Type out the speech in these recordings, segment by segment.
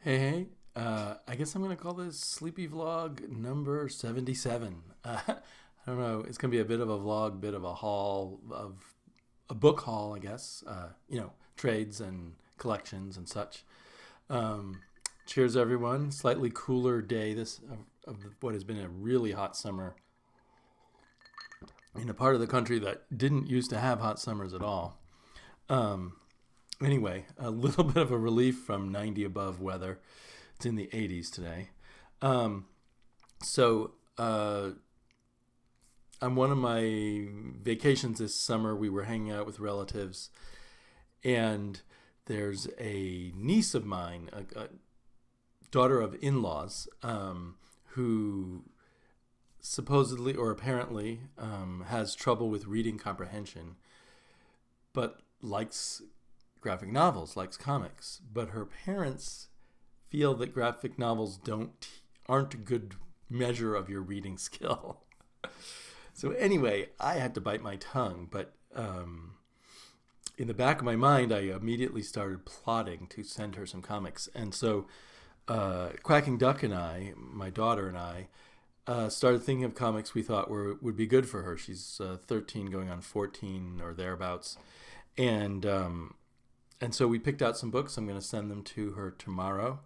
I guess I'm going to call this Sleepy Vlog number 77. I don't know. It's going to be a bit of a vlog, bit of a haul, of a book haul, I guess. Trades and collections and such. Cheers, everyone. Slightly cooler day of what has been a really hot summer in a part of the country that didn't used to have hot summers at all. Anyway, a little bit of a relief from 90 above weather. It's in the 80s today. On one of my vacations this summer, we were hanging out with relatives, and there's a niece of mine, a daughter of in-laws, who supposedly or apparently has trouble with reading comprehension, but likes graphic novels, likes comics. But her parents feel that graphic novels aren't a good measure of your reading skill. So anyway, I had to bite my tongue, but in the back of my mind, I immediately started plotting to send her some comics. And so Quacking Duck and I, my daughter and I, started thinking of comics we thought would be good for her. She's 13 going on 14 or thereabouts. And so we picked out some books. I'm going to send them to her tomorrow.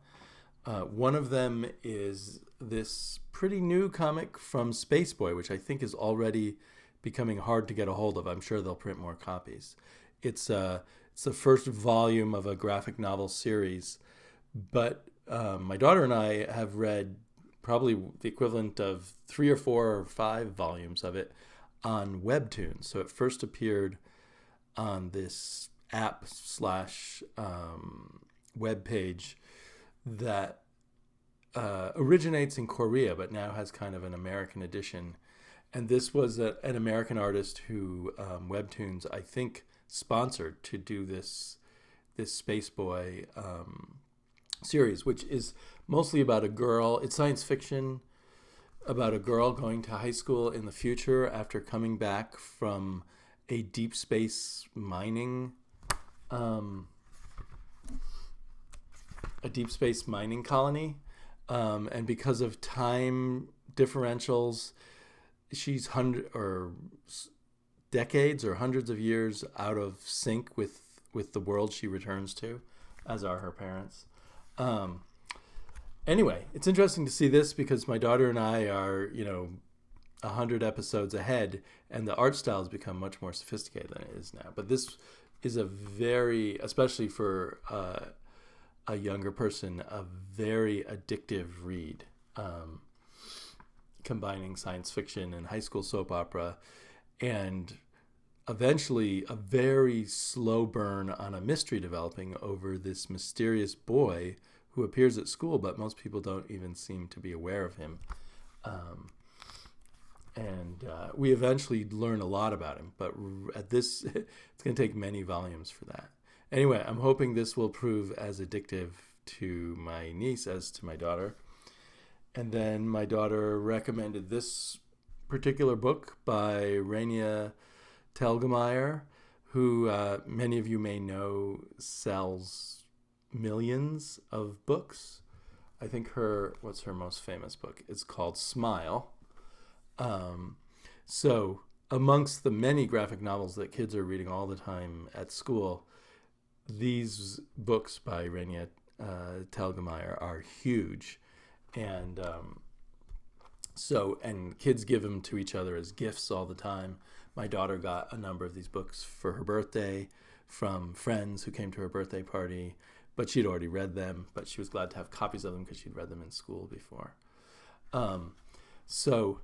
One of them is this pretty new comic from Spaceboy, which I think is already becoming hard to get a hold of. I'm sure they'll print more copies. It's the first volume of a graphic novel series, but my daughter and I have read probably the equivalent of 3 or 4 or 5 volumes of it on Webtoons. So it first appeared on this app / web page that originates in Korea, but now has kind of an American edition. And this was an American artist who Webtoons, I think, sponsored to do this Spaceboy series, which is mostly about a girl. It's science fiction about a girl going to high school in the future after coming back from a deep space mining colony, and because of time differentials, she's decades or hundreds of years out of sync with the world she returns to, as are her parents. Anyway, it's interesting to see this because my daughter and I are 100 episodes ahead, and the art style has become much more sophisticated than it is now. But this is especially for a younger person, a very addictive read, combining science fiction and high school soap opera, and eventually a very slow burn on a mystery developing over this mysterious boy who appears at school, but most people don't even seem to be aware of him. We eventually learn a lot about him, but it's going to take many volumes for that. Anyway, I'm hoping this will prove as addictive to my niece as to my daughter. And then my daughter recommended this particular book by Raina Telgemeier, who many of you may know sells millions of books. I think what's her most famous book? It's called Smile. So amongst the many graphic novels that kids are reading all the time at school, these books by Raina Telgemeier are huge. And kids give them to each other as gifts all the time. My daughter got a number of these books for her birthday from friends who came to her birthday party, but she'd already read them, but she was glad to have copies of them because she'd read them in school before. So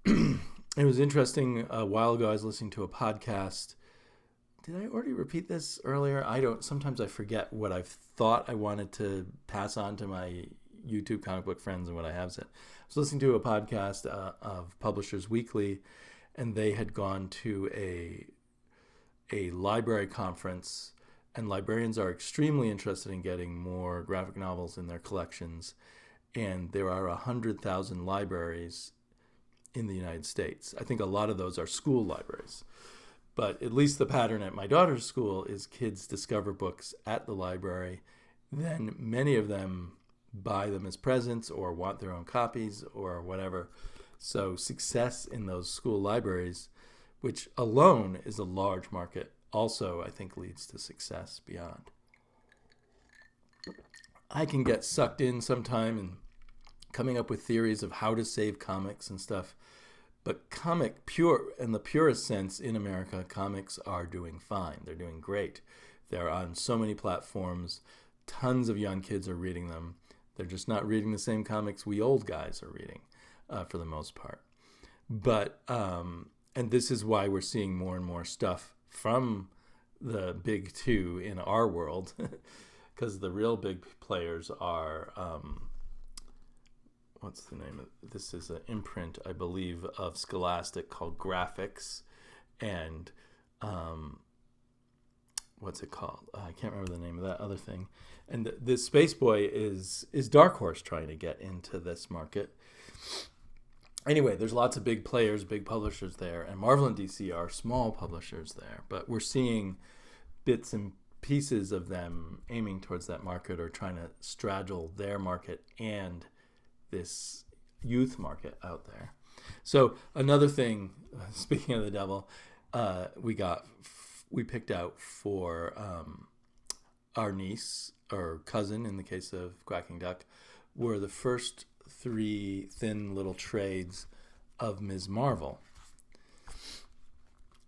it was interesting. A while ago, I was listening to a podcast. Did I already repeat this earlier? Sometimes I forget what I've thought I wanted to pass on to my YouTube comic book friends and what I have said. I was listening to a podcast of Publishers Weekly, and they had gone to a library conference, and librarians are extremely interested in getting more graphic novels in their collections. And there are 100,000 libraries in the United States. I think a lot of those are school libraries. But at least the pattern at my daughter's school is kids discover books at the library then many of them buy them as presents or want their own copies or whatever. So success in those school libraries, which alone is a large market, also I think leads to success beyond. I can get sucked in sometime and coming up with theories of how to save comics and stuff. But in the purest sense in America, comics are doing fine. They're doing great. They're on so many platforms. Tons of young kids are reading them. They're just not reading the same comics we old guys are reading for the most part. But, and this is why we're seeing more and more stuff from the big two in our world, because the real big players are, what's the name of this? Is an imprint, I believe, of Scholastic called Graphics, and what's it called? I can't remember the name of that other thing. And this Space Boy is Dark Horse trying to get into this market. Anyway, there's lots of big players, big publishers there, and Marvel and DC are small publishers there. But we're seeing bits and pieces of them aiming towards that market or trying to straddle their market and this youth market out there. So another thing, speaking of the devil, we picked out for our niece or cousin, in the case of Quacking Duck, were the first 3 thin little trades of Ms. Marvel,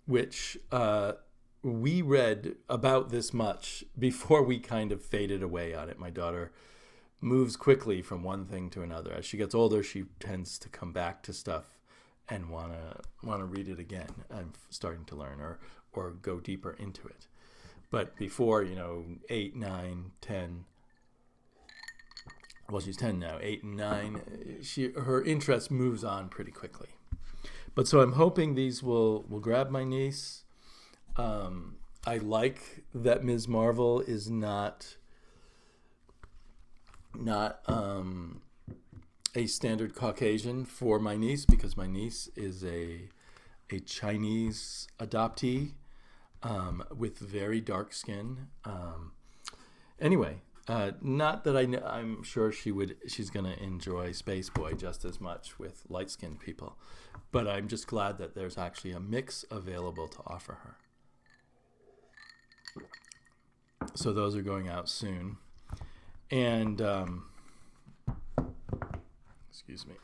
which we read about this much before we kind of faded away on it. My daughter moves quickly from one thing to another. As she gets older, she tends to come back to stuff and want to read it again. I'm starting to learn or go deeper into it. But before, 8, 9, 10, well, she's 10 now, 8 and 9, her interest moves on pretty quickly. But so I'm hoping these will grab my niece. I like that Ms. Marvel is not a standard Caucasian for my niece, because my niece is a Chinese adoptee with very dark skin. Anyway, not that I'm sure she's going to enjoy Space Boy just as much with light-skinned people, but I'm just glad that there's actually a mix available to offer her. So those are going out soon. And, excuse me.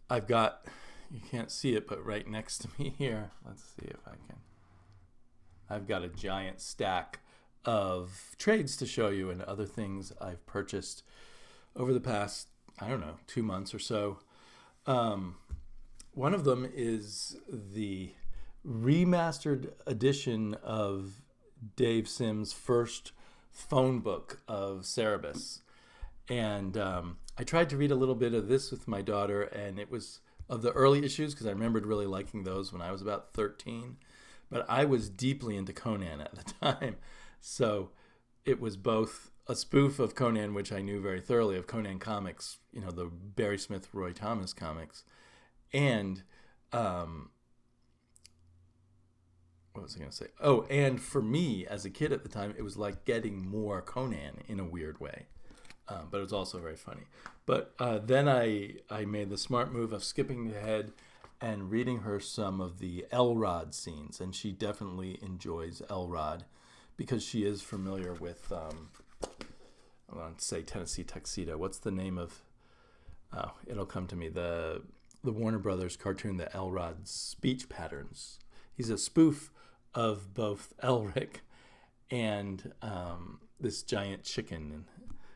I've got, you can't see it, but right next to me here, let's see if I can. I've got a giant stack of trades to show you and other things I've purchased over the past, 2 months or so. One of them is the remastered edition of Dave Sim's first phone book of Cerebus. And I tried to read a little bit of this with my daughter, and it was of the early issues because I remembered really liking those when I was about 13. But I was deeply into Conan at the time. So it was both a spoof of Conan, which I knew very thoroughly, of Conan comics, the Barry Smith, Roy Thomas comics. And what was I going to say? Oh, and for me as a kid at the time, it was like getting more Conan in a weird way. But it was also very funny. But then I made the smart move of skipping ahead and reading her some of the Elrod scenes. And she definitely enjoys Elrod because she is familiar with, I want to say Tennessee Tuxedo. What's the name of, it'll come to me, the Warner Brothers cartoon, the Elrod Speech Patterns. He's a spoof of both Elric and this giant chicken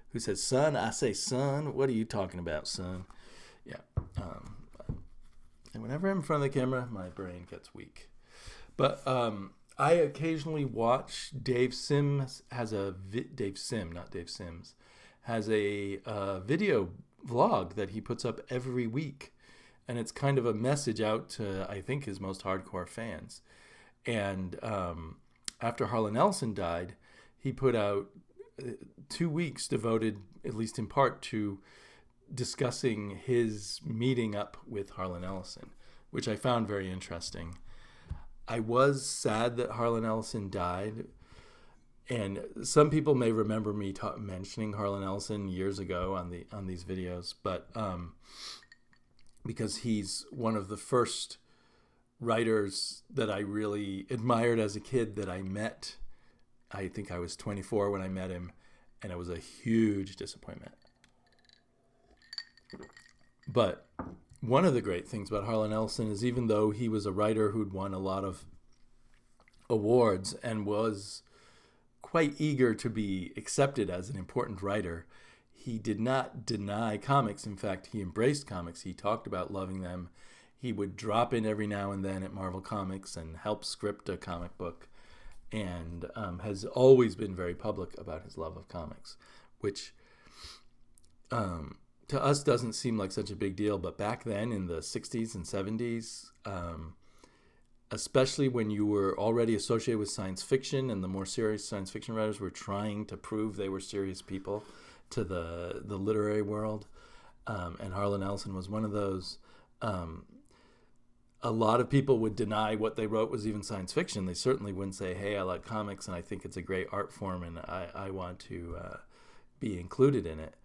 who says, "Son, I say, son, what are you talking about, son?" Yeah. And whenever I'm in front of the camera, my brain gets weak. But I occasionally watch Dave Sims has a Dave Sim, not Dave Sims, has a video vlog that he puts up every week. And it's kind of a message out to, I think, his most hardcore fans. And after Harlan Ellson died, he put out 2 weeks devoted, at least in part, to discussing his meeting up with Harlan Ellson, which I found very interesting. I was sad that Harlan Ellson died. And some people may remember me mentioning Harlan Ellson years ago on these videos, but because he's one of the first writers that I really admired as a kid that I met. I think I was 24 when I met him, and it was a huge disappointment. But one of the great things about Harlan Ellson is, even though he was a writer who'd won a lot of awards and was quite eager to be accepted as an important writer, he did not deny comics. In fact, he embraced comics. He talked about loving them. He would drop in every now and then at Marvel Comics and help script a comic book, and has always been very public about his love of comics, which to us doesn't seem like such a big deal, but back then in the 60s and 70s, especially when you were already associated with science fiction, and the more serious science fiction writers were trying to prove they were serious people to the literary world, and Harlan Ellson was one of those. A lot of people would deny what they wrote was even science fiction. They certainly wouldn't say, hey, I like comics and I think it's a great art form and I want to be included in it.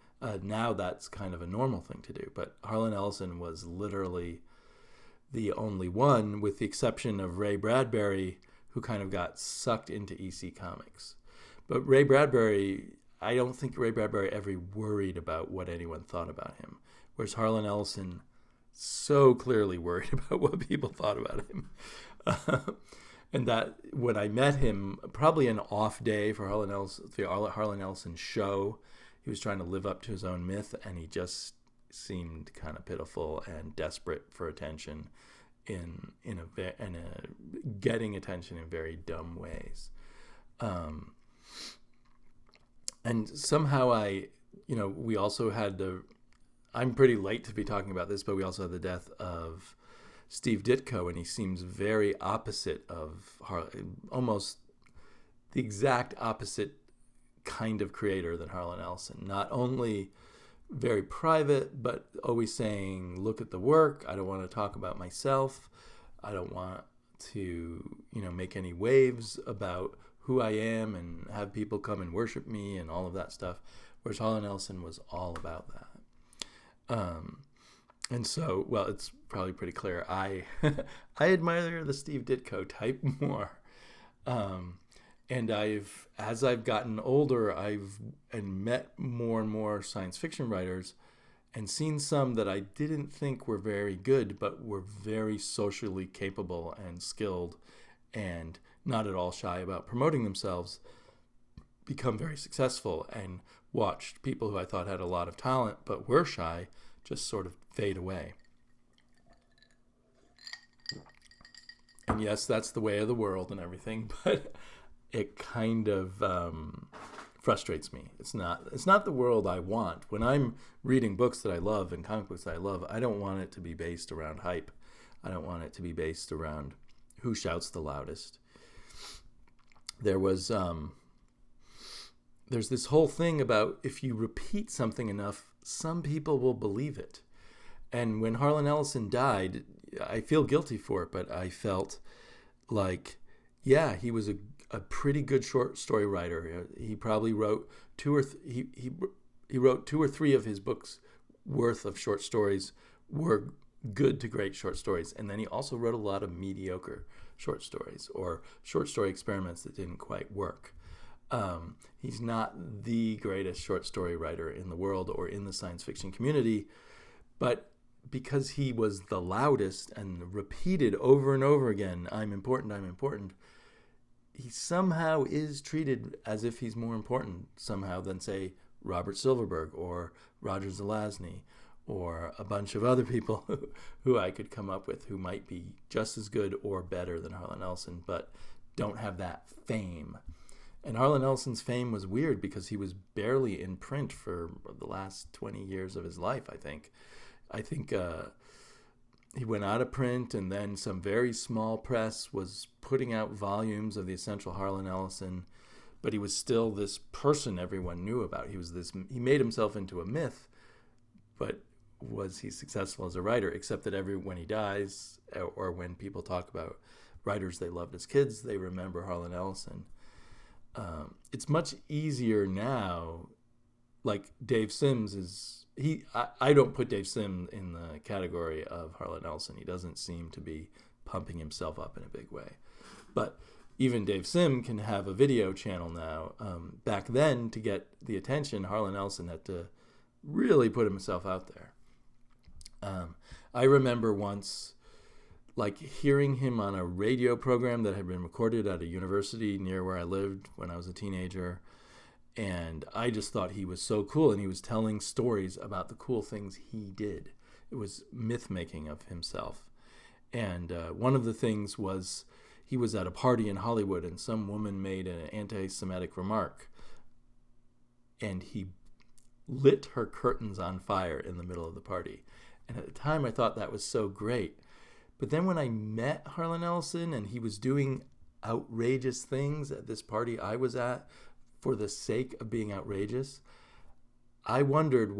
Now that's kind of a normal thing to do. But Harlan Ellson was literally the only one, with the exception of Ray Bradbury, who kind of got sucked into EC Comics. But Ray Bradbury, I don't think Ray Bradbury ever worried about what anyone thought about him, whereas Harlan Ellson so clearly worried about what people thought about him. And that when I met him, probably an off day for Harlan Ellson, the Harlan Ellson show, he was trying to live up to his own myth, and he just seemed kind of pitiful and desperate for attention in getting attention in very dumb ways. And somehow we also had I'm pretty late to be talking about this, but we also had the death of Steve Ditko, and he seems very opposite of almost the exact opposite kind of creator than Harlan Ellson. Not only very private, but always saying, look at the work. I don't want to talk about myself. I don't want to, make any waves about who I am and have people come and worship me and all of that stuff. Whereas Harlan Ellson was all about that. And so, well, it's probably pretty clear. I admire the Steve Ditko type more. And as I've gotten older, I've met more and more science fiction writers and seen some that I didn't think were very good, but were very socially capable and skilled and not at all shy about promoting themselves, become very successful, and watched people who I thought had a lot of talent but were shy just sort of fade away. And yes, that's the way of the world and everything, but it kind of frustrates me. It's not the world I want. When I'm reading books that I love and comic books that I love, I don't want it to be based around hype. I don't want it to be based around who shouts the loudest. There's this whole thing about if you repeat something enough, some people will believe it. And when Harlan Ellison died, I feel guilty for it, but I felt like, yeah, he was a pretty good short story writer. He probably wrote he wrote 2 or 3 of his books worth of short stories were good to great short stories. And then he also wrote a lot of mediocre short stories or short story experiments that didn't quite work. He's not the greatest short story writer in the world or in the science fiction community, but because he was the loudest and repeated over and over again, I'm important, he somehow is treated as if he's more important somehow than, say, Robert Silverberg or Roger Zelazny or a bunch of other people who I could come up with who might be just as good or better than Harlan Ellson, but don't have that fame. And Harlan Ellson's fame was weird because he was barely in print for the last 20 years of his life, I think. He went out of print, and then some very small press was putting out volumes of the essential Harlan Ellison, but he was still this person everyone knew about. He made himself into a myth, but was he successful as a writer? Except that when he dies, or when people talk about writers they loved as kids, they remember Harlan Ellson. It's much easier now. Like Dave Sims is I don't put Dave Sims in the category of Harlan Ellson. He doesn't seem to be pumping himself up in a big way. But even Dave Sim can have a video channel now. Back then, to get the attention, Harlan Ellson had to really put himself out there. I remember once, like, hearing him on a radio program that had been recorded at a university near where I lived when I was a teenager, and I just thought he was so cool, and he was telling stories about the cool things he did. It was myth-making of himself. And one of the things was he was at a party in Hollywood, and some woman made an anti-Semitic remark, and he lit her curtains on fire in the middle of the party. And at the time, I thought that was so great. But then when I met Harlan Ellson and he was doing outrageous things at this party I was at for the sake of being outrageous, I wondered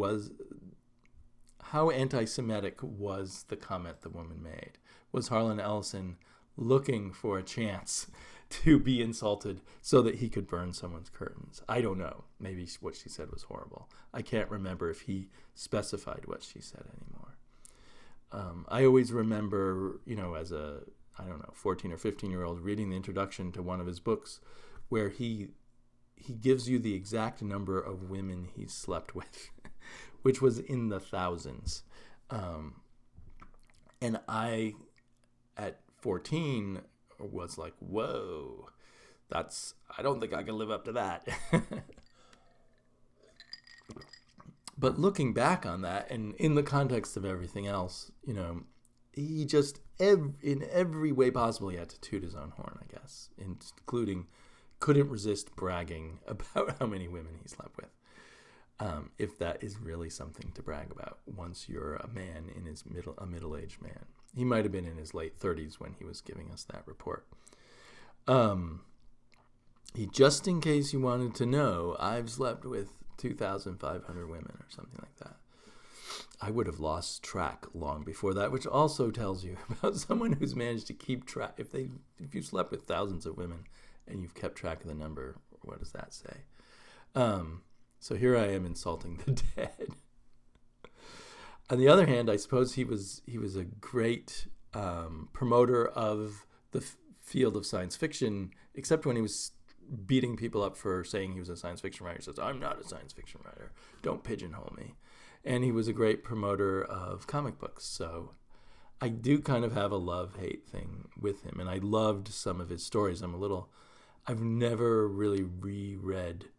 how anti-Semitic was the comment the woman made? Was Harlan Ellson looking for a chance to be insulted so that he could burn someone's curtains? I don't know. Maybe what she said was horrible. I can't remember if he specified what she said anymore. I always remember, as a, 14 or 15-year-old reading the introduction to one of his books where he gives you the exact number of women he's slept with, which was in the thousands. And I, at 14, was like, whoa, I don't think I can live up to that. But looking back on that, and in the context of everything else, he just, in every way possible, he had to toot his own horn, I guess, including couldn't resist bragging about how many women he slept with. If that is really something to brag about once you're a man in a middle-aged man. He might have been in his late 30s when he was giving us that report. Just in case you wanted to know, I've slept with 2,500 women or something like that. I would have lost track long before that, which also tells you about someone who's managed to keep track. If you slept with thousands of women and you've kept track of the number, what does that say? So here I am insulting the dead. On the other hand, I suppose he was a great promoter of the field of science fiction, except when he was beating people up for saying he was a science fiction writer. He says, I'm not a science fiction writer. Don't pigeonhole me. And he was a great promoter of comic books. So I do kind of have a love-hate thing with him. And I loved some of his stories. I've never really reread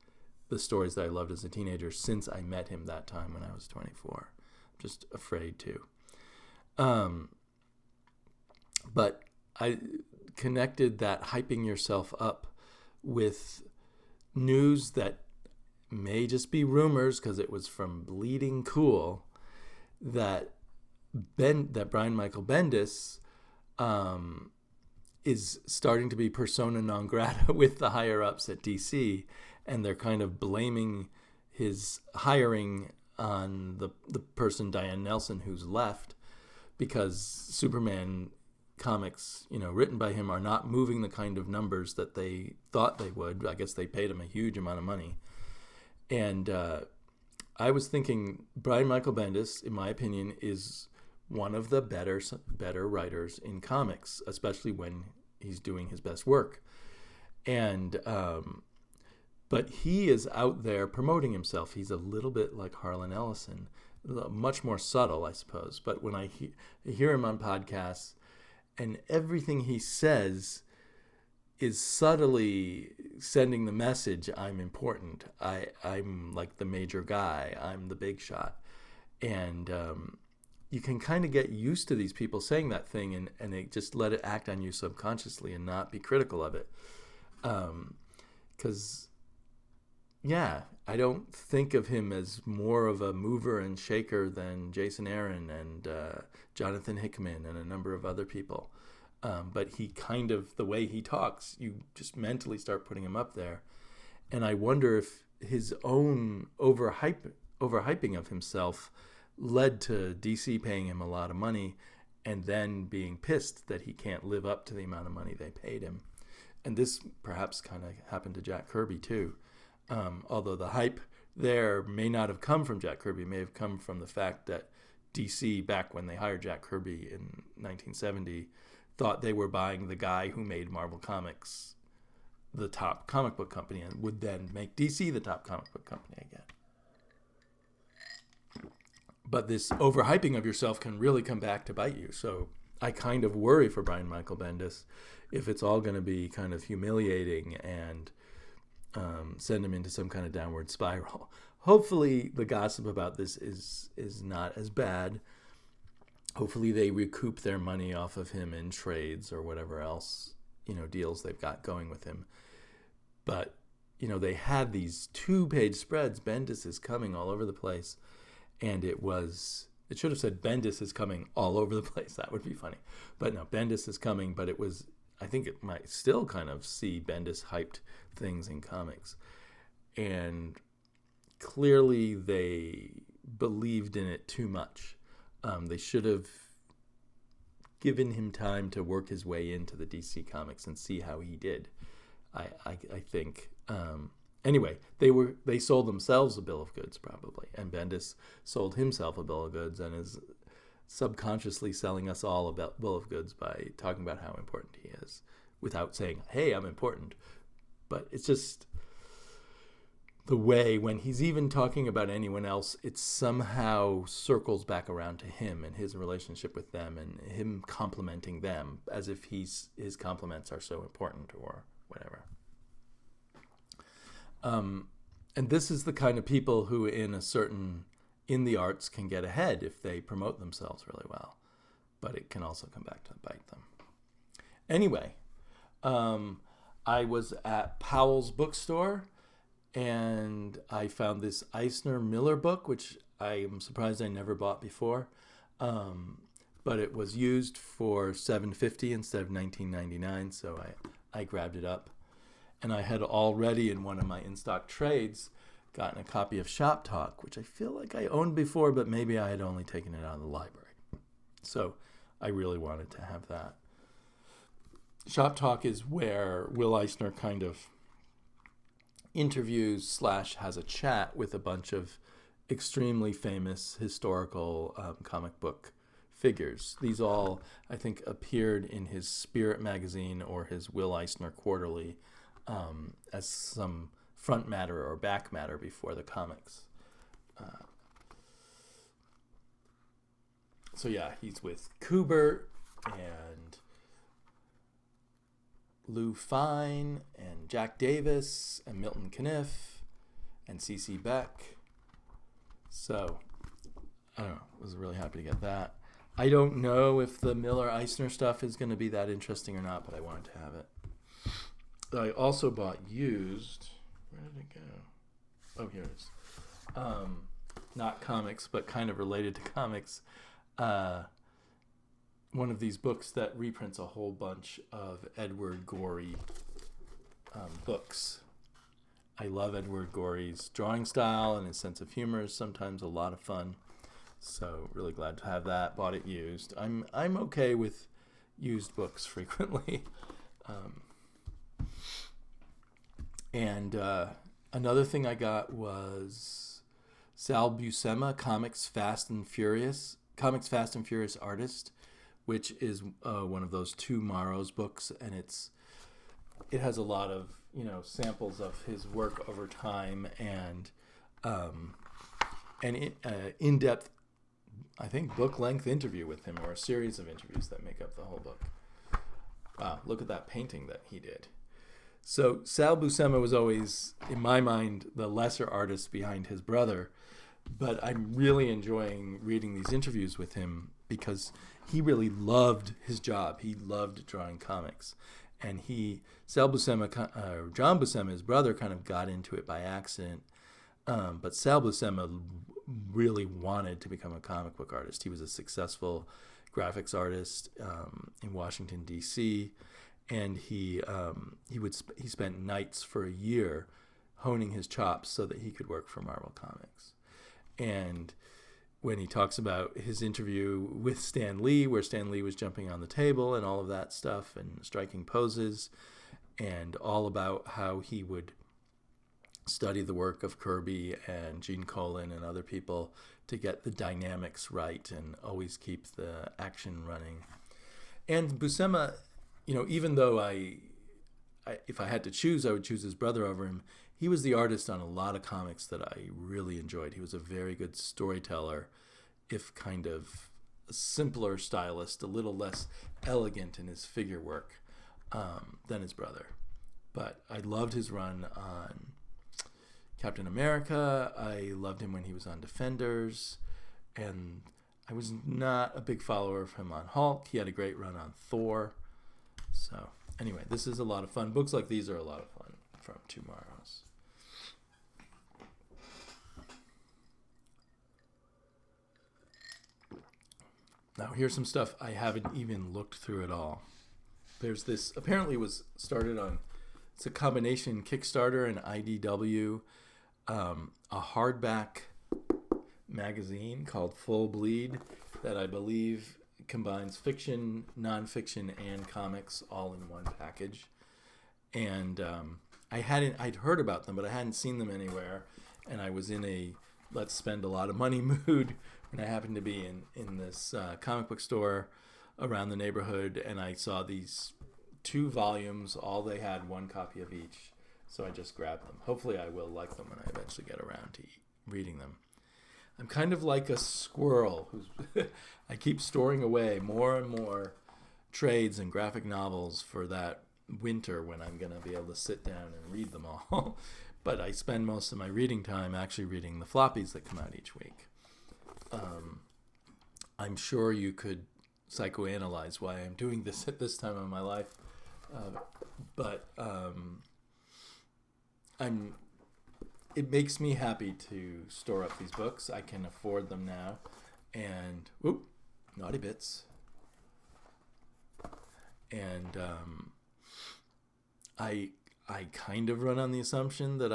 the stories that I loved as a teenager since I met him that time when I was 24. I'm just afraid to. But I connected that hyping yourself up with news that may just be rumors because it was from Bleeding Cool that Brian Michael Bendis is starting to be persona non grata with the higher ups at DC, and they're kind of blaming his hiring on the person Diane Nelson who's left, because Superman comics, written by him are not moving the kind of numbers that they thought they would. I guess they paid him a huge amount of money. And I was thinking Brian Michael Bendis, in my opinion, is one of the better writers in comics, especially when he's doing his best work. And but he is out there promoting himself. He's a little bit like Harlan Ellison, much more subtle, I suppose. But when I hear him on podcasts, and everything he says is subtly sending the message, I'm important. I'm like the major guy. I'm the big shot. And you can kind of get used to these people saying that thing and they just let it act on you subconsciously and not be critical of it. Because, I don't think of him as more of a mover and shaker than Jason Aaron and Jonathan Hickman and a number of other people. But he kind of, the way he talks, you just mentally start putting him up there. And I wonder if his own overhyping of himself led to DC paying him a lot of money and then being pissed that he can't live up to the amount of money they paid him. And this perhaps kind of happened to Jack Kirby too. Although the hype there may not have come from Jack Kirby, it may have come from the fact that DC, back when they hired Jack Kirby in 1970, thought they were buying the guy who made Marvel Comics the top comic book company and would then make DC the top comic book company again. But this overhyping of yourself can really come back to bite you. So I kind of worry for Brian Michael Bendis if it's all going to be kind of humiliating and send him into some kind of downward spiral. Hopefully the gossip about this is not as bad. Hopefully they recoup their money off of him in trades or whatever else, deals they've got going with him. But, they had these 2-page spreads, Bendis is coming all over the place. And it should have said Bendis is coming all over the place. That would be funny. But no, Bendis is coming, but I think it might still kind of see Bendis hyped things in comics. And clearly they believed in it too much. They should have given him time to work his way into the DC Comics and see how he did. I think. Anyway, they sold themselves a bill of goods probably, and Bendis sold himself a bill of goods and is subconsciously selling us all a bill of goods by talking about how important he is, without saying, "Hey, I'm important." But it's just the way when he's even talking about anyone else, it somehow circles back around to him and his relationship with them and him complimenting them as if his compliments are so important or whatever. And this is the kind of people who in the arts can get ahead if they promote themselves really well. But it can also come back to bite them. Anyway, I was at Powell's bookstore and I found this Eisner Miller book, which I am surprised I never bought before. But it was used for $7.50 instead of $19.99, so I grabbed it up. And I had already, in one of my in-stock trades, gotten a copy of Shop Talk, which I feel like I owned before, but maybe I had only taken it out of the library. So I really wanted to have that. Shop Talk is where Will Eisner kind of interviews / has a chat with a bunch of extremely famous historical comic book figures. These all, I think, appeared in his Spirit magazine or his Will Eisner Quarterly as some front matter or back matter before the comics. So yeah, he's with Kubert and Lou Fine and Jack Davis and Milton Caniff and C.C. Beck. So, I don't know. I was really happy to get that. I don't know if the Miller-Eisner stuff is going to be that interesting or not, but I wanted to have it. I also bought used. Where did it go? Oh, here it is. Not comics, but kind of related to comics. One of these books that reprints a whole bunch of Edward Gorey books. I love Edward Gorey's drawing style, and his sense of humor is sometimes a lot of fun. So really glad to have that. Bought it used. I'm okay with used books frequently. And another thing I got was Sal Buscema, Comics Fast and Furious Artist, which is one of those two Morrows books, and it has a lot of samples of his work over time and in-depth, I think, book-length interview with him, or a series of interviews that make up the whole book. Wow, look at that painting that he did. So Sal Buscema was always, in my mind, the lesser artist behind his brother, but I'm really enjoying reading these interviews with him because he really loved his job. He loved drawing comics. And John Buscema, his brother, kind of got into it by accident. But Sal Buscema really wanted to become a comic book artist. He was a successful graphics artist in Washington, D.C., and he spent nights for a year honing his chops so that he could work for Marvel Comics. And when he talks about his interview with Stan Lee, where Stan Lee was jumping on the table and all of that stuff and striking poses, and all about how he would study the work of Kirby and Gene Colan and other people to get the dynamics right and always keep the action running. And Buscema, even though if I had to choose, I would choose his brother over him. He was the artist on a lot of comics that I really enjoyed. He was a very good storyteller, if kind of a simpler stylist, a little less elegant in his figure work than his brother. But I loved his run on Captain America. I loved him when he was on Defenders. And I was not a big follower of him on Hulk. He had a great run on Thor. So anyway, this is a lot of fun. Books like these are a lot of fun from Tomorrow's. Now here's some stuff I haven't even looked through at all. There's this, apparently was started on, it's a combination Kickstarter and IDW, a hardback magazine called Full Bleed that I believe combines fiction, nonfiction, and comics all in one package. And I'd heard about them, but I hadn't seen them anywhere. And I was in a let's spend a lot of money mood when I happened to be in this comic book store around the neighborhood, and I saw these 2 volumes. All they had 1 copy of each, so I just grabbed them. Hopefully I will like them when I eventually get around to reading them. I'm kind of like a squirrel who's I keep storing away more and more trades and graphic novels for that winter when I'm going to be able to sit down and read them all. But I spend most of my reading time actually reading the floppies that come out each week. I'm sure you could psychoanalyze why I'm doing this at this time of my life, but it makes me happy to store up these books. I can afford them now, and naughty bits. And I kind of run on the assumption that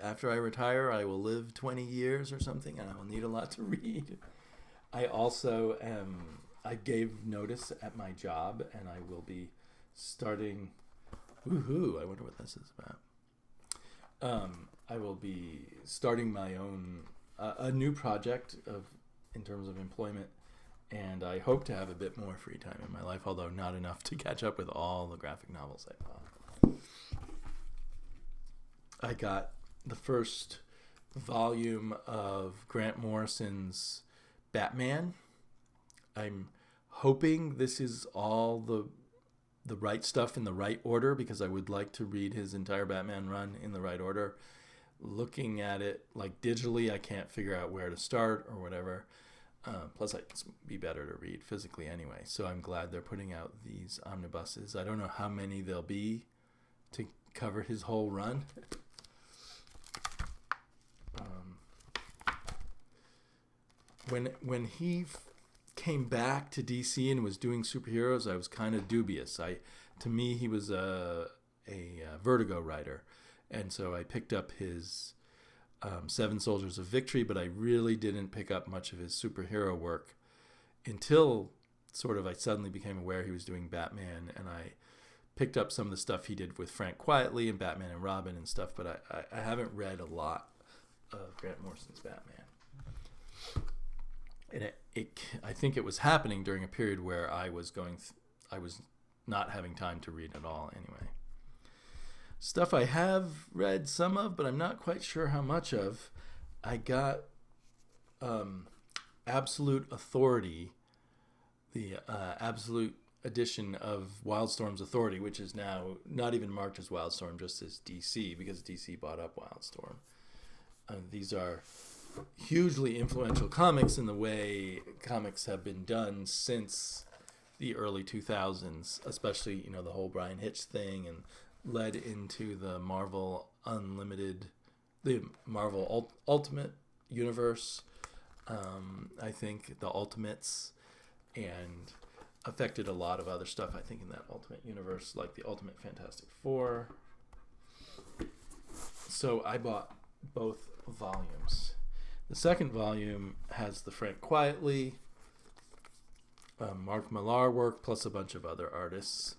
after I retire, I will live 20 years or something, and I will need a lot to read. I also I gave notice at my job, and I will be starting. Woohoo! I wonder what this is about. I will be starting my own a new project in terms of employment, and I hope to have a bit more free time in my life, although not enough to catch up with all the graphic novels I bought. I got the first volume of Grant Morrison's Batman. I'm hoping this is all the right stuff in the right order, because I would like to read his entire Batman run in the right order. Looking at it like digitally, I can't figure out where to start or whatever. Plus, it's be better to read physically anyway. So I'm glad they're putting out these omnibuses. I don't know how many there'll be to cover his whole run. When he came back to DC and was doing superheroes, I was kind of dubious. To me, he was a Vertigo writer, and so I picked up his Seven Soldiers of Victory, but I really didn't pick up much of his superhero work until I suddenly became aware he was doing Batman, and I picked up some of the stuff he did with Frank Quietly and Batman and Robin and stuff, but I haven't read a lot of Grant Morrison's Batman. And I think it was happening during a period where I was not having time to read at all anyway. Stuff I have read some of, but I'm not quite sure how much of. I got Absolute Authority, the absolute edition of Wildstorm's Authority, which is now not even marked as Wildstorm, just as DC, because DC bought up Wildstorm. These are hugely influential comics in the way comics have been done since the early 2000s, especially, the whole Brian Hitch thing, and led into the Marvel Unlimited, the Marvel Ultimate Universe, I think the Ultimates, and affected a lot of other stuff, I think, in that Ultimate Universe, like the Ultimate Fantastic Four. So I bought both volumes. The second volume has the Frank Quietly, Mark Millar work, plus a bunch of other artists.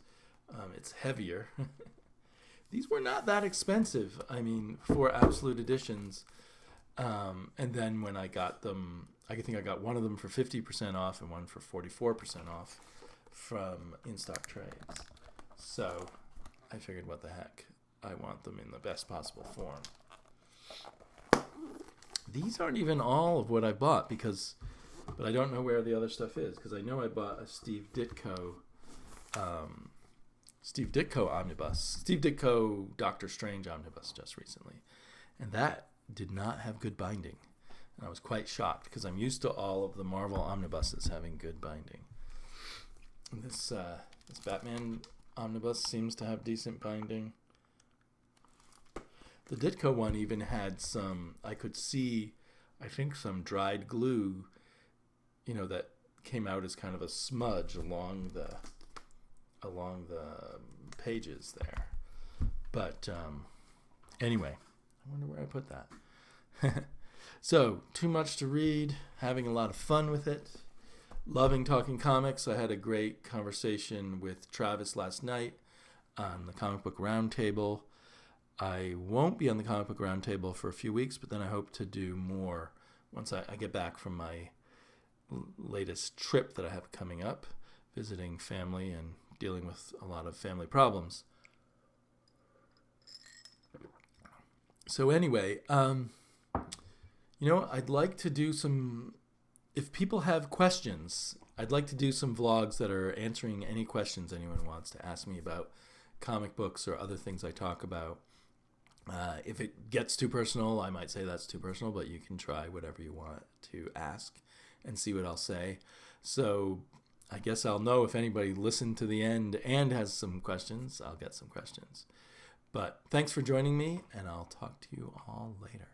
It's heavier. These were not that expensive, I mean, for absolute editions. And then when I got them, I think I got one of them for 50% off and one for 44% off from In Stock Trades. So I figured, what the heck? I want them in the best possible form. These aren't even all of what I bought, but I don't know where the other stuff is, because I know I bought a Steve Ditko omnibus, Steve Ditko Doctor Strange omnibus just recently, and that did not have good binding. And I was quite shocked, because I'm used to all of the Marvel omnibuses having good binding. And this Batman omnibus seems to have decent binding. The Ditko one even had some, I could see, I think some dried glue, that came out as kind of a smudge along the pages there. But anyway, I wonder where I put that. So, too much to read, having a lot of fun with it, loving talking comics. I had a great conversation with Travis last night on the Comic Book Roundtable. I won't be on the Comic Book Roundtable for a few weeks, but then I hope to do more once I get back from my latest trip that I have coming up, visiting family and dealing with a lot of family problems. So anyway, I'd like to do some, if people have questions, I'd like to do some vlogs that are answering any questions anyone wants to ask me about comic books or other things I talk about. If it gets too personal, I might say that's too personal, but you can try whatever you want to ask and see what I'll say. So I guess I'll know if anybody listened to the end and has some questions. I'll get some questions. But thanks for joining me, and I'll talk to you all later.